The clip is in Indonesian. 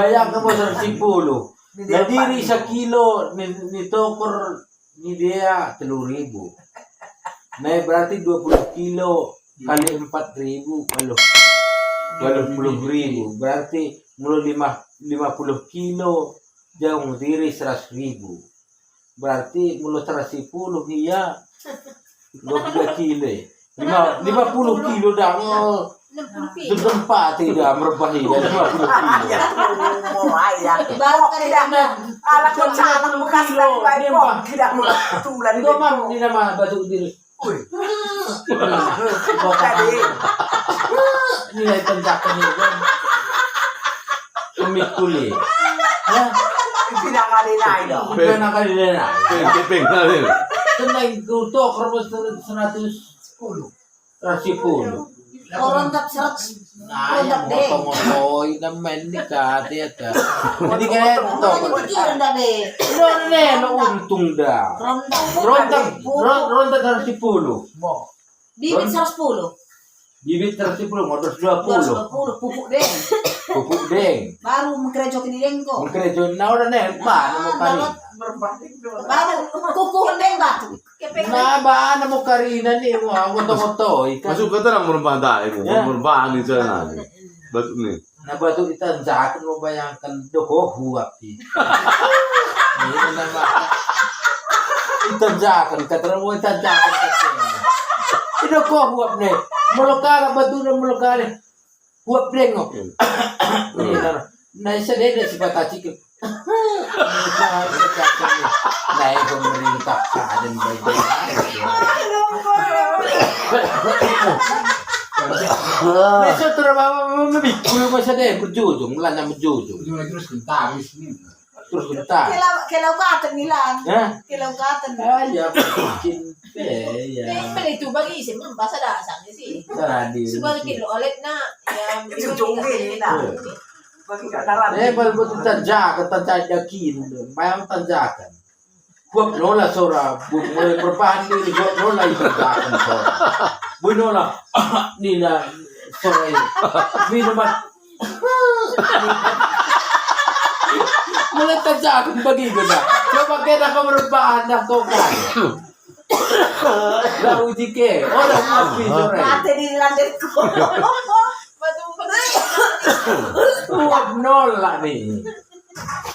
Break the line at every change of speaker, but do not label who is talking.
Bayangkan mo sa 10. Nadiri sa kilo ni Tokor ni dia 3,000. Nah berarti 20 kilo kali 4,000 kalau 80,000 berarti mulai 50 kilo jauh diri 100,000 berarti mulai 110 iya 20 kilo 50 kilo dah tempat tidak merbahi dan 50 kilo
Baru tidak ala ko sana bekas dari bayi kok tidak tulan
itu mah ini nama batu diri
tadi
nilai pencakan itu kan pemikuli ya
tidak kali lain dong.
bukan akan dina
Ping na rin.
tenang itu kerbau 110
Orang tak seret.
nah yang moto-motoin naman ni kati at hindi kaya ito
Pikiran dah be.
no untung dah ronda 110
Bibit 110.
bibit 110 motor 20
220 pupuk deh.
pupuk deng
Baru mengkerja kini lengko.
mengkerejo na ora na ba mo kari
Baru kukuh deng batu.
na ba na mo karina ni mo moto-moto
Masuk ka na murang tayo mo.
Yeah.
Murang ni sa na. Ba't ni?
na batu itanjakan mo bayangkan doko huwap di ini na ba itanjakan katara mo itanjakan kasi ito ko huwap ni mulokala batu na mulokala huwap plengok na isa din si patachik na ito meringkap sa adin baik-baik Besok trabaho mabikul mo siya din, berjujung, wala na berjujung. Terus bentar.
Kilau katan nila.
Ya?
Kilau katan.
Ay, bikin ya.
Men itu bagi isim bahasa dasarnya sih.
Saradi.
Sebagai kilo olet na ya
Cucungin na. Bagi ka naran.
Bal betul tanjakan, tanjakin, mayang tanjakan. Buat nola sora, mulai berbahan diri, buat nola itanjakan sora. Buat nola, nila sora ini. Minuman. Mulai tanjakan bagi guna. Coba kena kau berbahan dah kau kan. Dah uji ke, orang mati sora.
Mati di landetku.
batu
Buat nola nih.